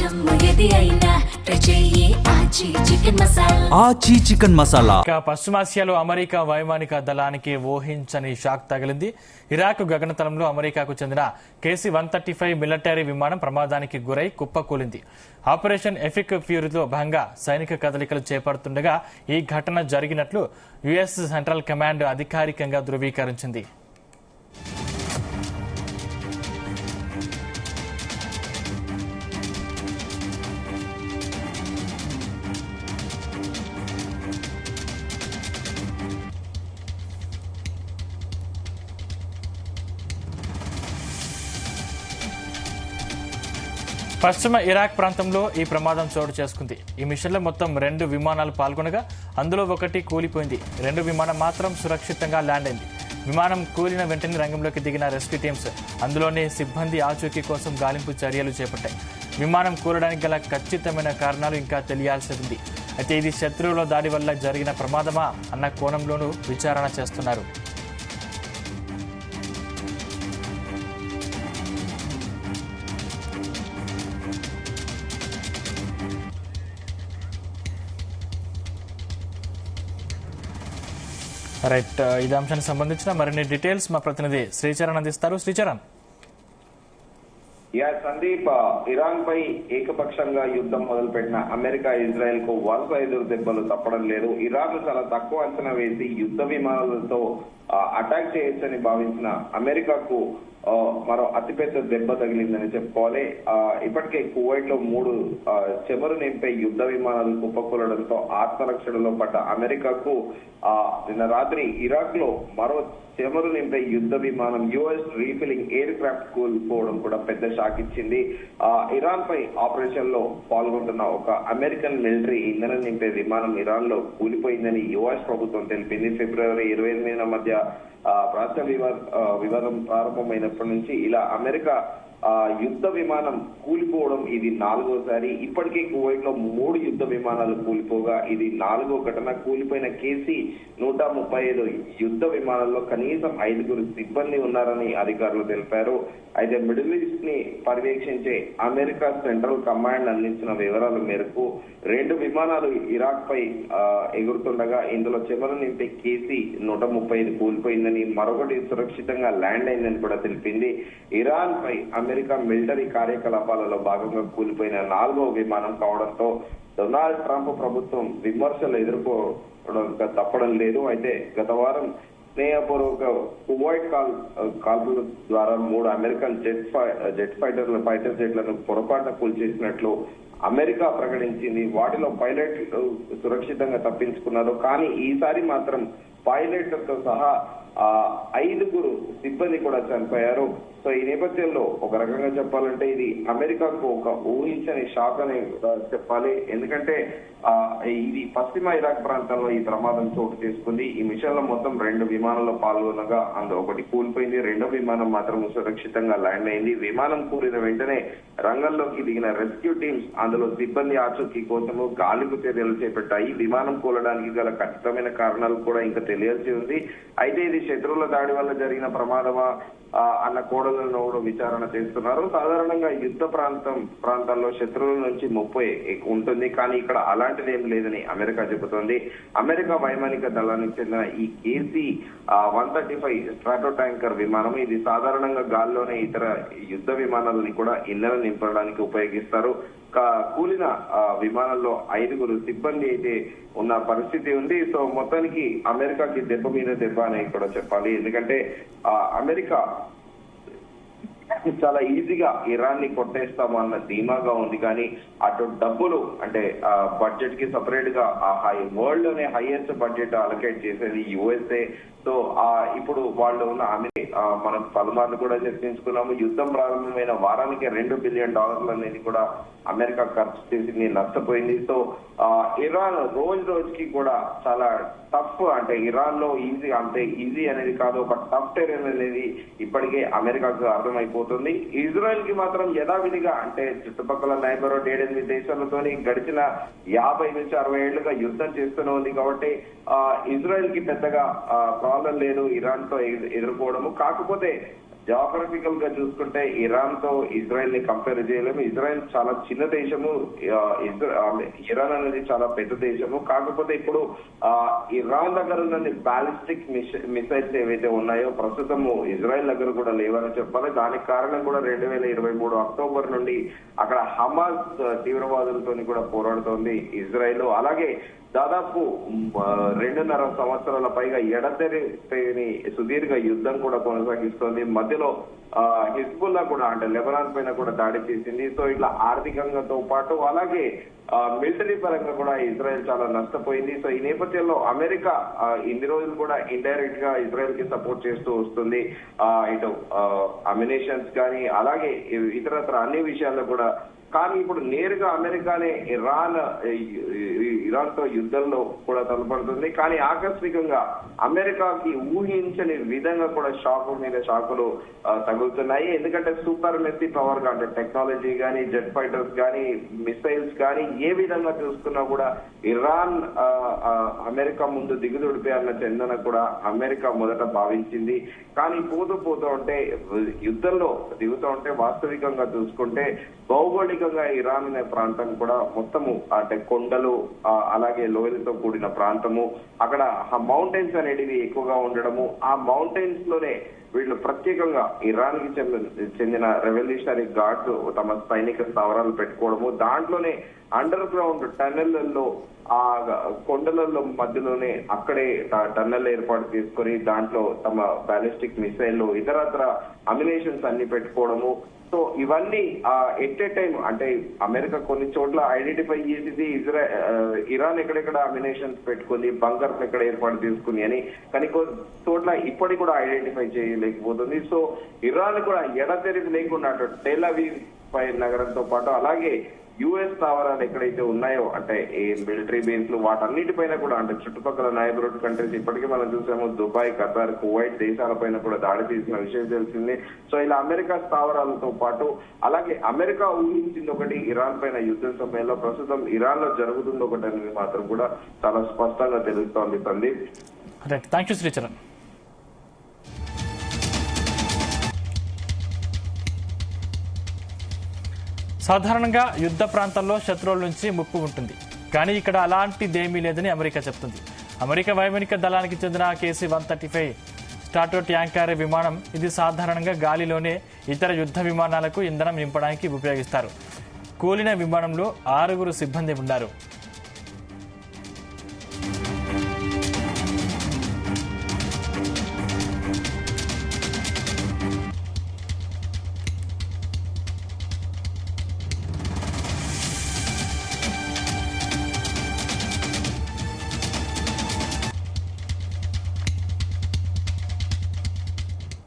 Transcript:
ఆచి చికెన్ మసాలా. పశ్చిమాసియాలో అమెరికా వైమానిక దళానికి ఊహించని షాక్ తగిలింది. ఇరాక్ గగనతలంలో అమెరికాకు చెందిన KC-135 మిలిటరీ విమానం ప్రమాదానికి గురై కుప్పకూలింది. ఆపరేషన్ ఎఫిక్ ఫ్యూరీలో భాగంగా సైనిక కదలికలు చేపడుతుండగా ఈ ఘటన జరిగినట్లు US సెంట్రల్ కమాండ్ అధికారికంగా ధృవీకరించింది. పశ్చిమ ఇరాక్ ప్రాంతంలో ఈ ప్రమాదం చోటు చేసుకుంది. ఈ మిషన్లో మొత్తం 2 విమానాలు పాల్గొనగా అందులో ఒకటి కూలిపోయింది. 2 విమానం మాత్రం సురక్షితంగా ల్యాండ్ అయింది. విమానం కూలిన వెంటనే రంగంలోకి దిగిన రెస్క్యూ టీమ్స్ అందులోని సిబ్బంది ఆచూకీ కోసం గాలింపు చర్యలు చేపట్టాయి. విమానం కూలడానికి గల ఖచ్చితమైన కారణాలు ఇంకా తెలియాల్సి ఉంది. అయితే ఇది శత్రువుల దాడి వల్ల జరిగిన ప్రమాదమా అన్న కోణంలోనూ విచారణ చేస్తున్నారు. రైట్, ఇదే అంశానికి సంబంధించిన మరిన్ని డీటెయిల్స్ మా ప్రతినిధి శ్రీచరణ్ అందిస్తారు. శ్రీచరణ్. సందీప్, ఇరాన్ పై ఏకపక్షంగా యుద్ధం మొదలుపెట్టిన అమెరికా ఇజ్రాయెల్ కు వరుస ఎదురు దెబ్బలు తప్పడం లేదు. ఇరాన్ చాలా తక్కువ అంచనా వేసి యుద్ధ విమానాలతో అటాక్ చేయొచ్చని భావించిన అమెరికాకు మరో అతిపెద్ద దెబ్బ తగిలిందని చెప్పుకోవాలి. ఇప్పటికే కువైట్ లో 3 చెమరు నింపే యుద్ధ విమానాలు కుప్పకూలడంతో ఆత్మరక్షణలో పడ్డ అమెరికాకు నిన్న రాత్రి ఇరాక్ లో మరో చెమరు నింపే యుద్ధ విమానం US రీఫిలింగ్ ఎయిర్ క్రాఫ్ట్ కూలిపోవడం కూడా పెద్ద షాక్ ఇచ్చింది. ఇరాన్ పై ఆపరేషన్ లో పాల్గొంటున్న ఒక అమెరికన్ మిలిటరీ ఇంధనం నింపే విమానం ఇరాన్ లో కూలిపోయిందని US ప్రభుత్వం తెలిపింది. ఫిబ్రవరి 28న మధ్య ప్రాంత వివాదం ప్రారంభమైనప్పటి నుంచి ఇలా అమెరికా యుద్ధ విమానం కూలిపోవడం ఇది 4వసారి. ఇప్పటికే కువైట్ లో 3 యుద్ధ విమానాలు కూలిపోగా ఇది 4వ ఘటన. కూలిపోయిన KC-135 యుద్ధ విమానాల్లో కనీసం 5 సిబ్బంది ఉన్నారని అధికారులు తెలిపారు. అయితే మిడిల్ ఈస్ట్ ని పర్యవేక్షించే అమెరికా సెంట్రల్ కమాండ్ అందించిన వివరాల మేరకు 2 విమానాలు ఇరాక్ పై ఎగురుతుండగా ఇందులో చెమరు నింపే KC-135 కూలిపోయిందని, మరొకటి సురక్షితంగా ల్యాండ్ అయిందని కూడా తెలిపింది. ఇరాన్ పై అమెరికా మిలిటరీ కార్యకలాపాలలో భాగంగా కూలిపోయిన 4వ విమానం కావడంతో డొనాల్డ్ ట్రంప్ ప్రభుత్వం విమర్శలు ఎదుర్కోవడం తప్పడం లేదు. అయితే గత వారం స్నేహపూర్వక కువైట్ కాల్పుల ద్వారా 3 అమెరికన్ ఫైటర్ జెట్లను పొరపాటున కూల్చేసినట్లు అమెరికా ప్రకటించింది. వాటిలో పైలట్లు సురక్షితంగా తప్పించుకున్నారు. కానీ ఈసారి మాత్రం పైలట్లతో సహా 5 సిబ్బంది కూడా చనిపోయారు. సో ఈ నేపథ్యంలో ఒక రకంగా చెప్పాలంటే ఇది అమెరికాకు ఒక ఊహించని షాక్ అని చెప్పాలి. ఎందుకంటే ఇది పశ్చిమ ఇరాక్ ప్రాంతంలో ఈ ప్రమాదం చోటు చేసుకుంది. ఈ మిషన్ లో మొత్తం 2 విమానాల్లో పాల్గొనగా అందులో ఒకటి కూలిపోయింది. 2వ విమానం మాత్రం సురక్షితంగా ల్యాండ్ అయింది. విమానం కూలిన వెంటనే రంగంలోకి దిగిన రెస్క్యూ టీమ్స్ అందులో సిబ్బంది ఆచూకీ కోసము గాలింపు చర్యలు చేపట్టాయి. విమానం కూలడానికి గల ఖచ్చితమైన కారణాలు కూడా ఇంకా తెలియాల్సి ఉంది. అయితే ఇది శత్రువుల దాడి వల్ల జరిగిన ప్రమాదమా అన్న కోణంలో కూడా విచారణ చేస్తున్నారు. సాధారణంగా యుద్ధ ప్రాంతాల్లో శత్రువుల నుంచి ముప్పు ఉంటుంది, కానీ ఇక్కడ అలాంటిది ఏం లేదని అమెరికా చెబుతోంది. అమెరికా వైమానిక దళానికి చెందిన ఈ KC-135 స్ట్రాటో ట్యాంకర్ విమానం ఇది సాధారణంగా గాల్లోనే ఇతర యుద్ధ విమానాలని కూడా ఇంధనం నింపడానికి ఉపయోగిస్తారు. కూలిన విమానంలో 5 సిబ్బంది అయితే ఉన్న పరిస్థితి ఉంది. సో మొత్తానికి అమెరికాకి దెబ్బ మీద దెబ్బ అని కూడా చెప్పాలి. ఎందుకంటే అమెరికా చాలా ఈజీగా ఇరాన్ ని కొట్టేస్తాము అన్న ధీమాగా ఉంది. కానీ అటు డబ్బులు అంటే బడ్జెట్ కి సపరేట్ గా వరల్డ్ లోనే హైయెస్ట్ బడ్జెట్ అలొకేట్ చేసేది USA. సో ఇప్పుడు వాళ్ళు ఉన్న మనం పలుమార్లు కూడా చర్చించుకున్నాము. యుద్ధం ప్రారంభమైన వారానికి $2 బిలియన్ అనేది కూడా అమెరికా ఖర్చు చేసింది, నష్టపోయింది. సో ఇరాన్ రోజుకి కూడా చాలా టఫ్, అంటే ఇరాన్ లో అంతే ఈజీ అనేది కాదు, ఒక టఫ్ టెరెన్ అనేది ఇప్పటికే అమెరికాకు అర్థమైపోతుంది. ఇజ్రాయెల్ కి మాత్రం యథావిధిగా అంటే చుట్టుపక్కల నైబర్ 7-8 దేశాలతోని గడిచిన 50 నుంచి 60 ఏళ్లుగా యుద్ధం చేస్తూనే ఉంది. కాబట్టి ఇజ్రాయెల్ కి పెద్దగా ప్రాబ్లం లేదు ఇరాన్ తో ఎదుర్కోవడము. కాకపోతే జాగ్రఫికల్ గా చూసుకుంటే ఇరాన్ తో ఇజ్రాయెల్ ని కంపేర్ చేయలేము. ఇజ్రాయెల్ చాలా చిన్న దేశము, ఇరాన్ అనేది చాలా పెద్ద దేశము. కాకపోతే ఇప్పుడు ఇరాన్ దగ్గర ఉన్న బాలిస్టిక్ మిసైల్స్ ఏవైతే ఉన్నాయో ప్రస్తుతము ఇజ్రాయెల్ దగ్గర కూడా లేవని చెప్పాలి. దానికి కారణం కూడా 2023 అక్టోబర్ నుండి అక్కడ హమాస్ తీవ్రవాదులతో కూడా పోరాడుతోంది ఇజ్రాయెల్. అలాగే దాదాపు 2.5 సంవత్సరాల పైగా ఎడతెరిపి సుదీర్ఘ యుద్ధం కూడా కొనసాగిస్తోంది. మధ్యలో హిజ్బుల్లా కూడా అంటే లెబనాన్ పైన కూడా దాడి చేసింది. సో ఇట్లా ఆర్థికంగాతో పాటు అలాగే మిలిటరీ పరంగా కూడా ఇజ్రాయెల్ చాలా నష్టపోయింది. సో ఈ నేపథ్యంలో అమెరికా ఇన్ని రోజులు కూడా ఇండైరెక్ట్ గా ఇజ్రాయెల్ కి సపోర్ట్ చేస్తూ వస్తుంది. ఇటు అమ్యునిషన్స్ కానీ అలాగే ఇతరత్ర అన్ని విషయాల్లో కూడా. కానీ ఇప్పుడు నేరుగా అమెరికానే ఇరాన్ తో యుద్ధంలో కూడా తలపడుతుంది. కానీ ఆకస్మికంగా అమెరికాకి ఊహించని విధంగా కూడా షాకుల మీద షాకులు తగులుతున్నాయి. ఎందుకంటే సూపర్ మెస్సీ పవర్ గా అంటే టెక్నాలజీ కానీ, జెట్ ఫైటర్స్ కానీ, మిసైల్స్ కానీ ఏ విధంగా చూసుకున్నా కూడా ఇరాన్ అమెరికా ముందు దిగుదొడిపోయారన్న చందన కూడా అమెరికా మొదట భావించింది. కానీ పోతూ ఉంటే యుద్ధంలో దిగుతూ ఉంటే వాస్తవికంగా చూసుకుంటే భౌగోళికంగా ఇరాన్ అనే ప్రాంతం కూడా మొత్తము అంటే కొండలు అలాగే లోయలతో కూడిన ప్రాంతము. అక్కడ మౌంటైన్స్ అనేటివి ఎక్కువగా ఉండడము, ఆ మౌంటైన్స్ లోనే వీళ్ళు ప్రత్యేకంగా ఇరాన్ కి చెందిన రెవల్యూషనరీ గార్డ్స్ తమ సైనిక స్థావరాలు పెట్టుకోవడము, దాంట్లోనే అండర్ గ్రౌండ్ టన్నెళ్లలో ఆ కొండలలో మధ్యలోనే అక్కడే టన్నెల్ ఏర్పాటు చేసుకొని దాంట్లో తమ బాలిస్టిక్ మిసైల్ ఇతరత్ర అమ్యునేషన్స్ అన్ని పెట్టుకోవడము. సో ఇవన్నీ ఎట్ ఏ టైం అంటే అమెరికా కొన్ని చోట్ల ఐడెంటిఫై చేసింది ఇరాన్ ఎక్కడెక్కడ అమ్యునేషన్స్ పెట్టుకుంది, బంకర్స్ ఎక్కడ ఏర్పాటు చేసుకుంది అని. కానీ కొన్ని చోట్ల ఇప్పటికి కూడా ఐడెంటిఫై చేయలేకపోతుంది. సో ఇరాన్ కూడా ఎడతెరిపి లేకుండా టెల్ అవీవ్ పై నగరంతో పాటు అలాగే యుఎస్ స్థావరాలు ఎక్కడైతే ఉన్నాయో అంటే ఈ మిలిటరీ బేస్లు వాటన్నిటిపైన కూడా అంటే చుట్టుపక్కల నైబర్హుడ్ కంట్రీస్ ఇప్పటికీ మనం చూసాము దుబాయ్, ఖతార్, కువైట్ దేశాలపైన కూడా దాడి చేసిన విషయం తెలిసింది. సో ఇలా అమెరికా స్థావరాలతో పాటు అలాగే అమెరికా ఊహించింది ఒకటి, ఇరాన్ పైన యుద్ధం సమయంలో ప్రస్తుతం ఇరాన్ లో జరుగుతుంది ఒకటి అనేది మాత్రం కూడా చాలా స్పష్టంగా తెలుస్తోంది. Sandeep, thank you Sricharan. సాధారణంగా యుద్ధ ప్రాంతాల్లో శత్రువుల నుంచి ముప్పు ఉంటుంది, కానీ ఇక్కడ అలాంటిదేమీ లేదని అమెరికా చెప్తుంది. అమెరికా వైమానిక దళానికి చెందిన KC-135 స్ట్రాటో ట్యాంకర్ విమానం ఇది సాధారణంగా గాలిలోనే ఇతర యుద్ధ విమానాలకు ఇంధనం నింపడానికి ఉపయోగిస్తారు. కూలిన విమానంలో 6 సిబ్బంది ఉన్నారు.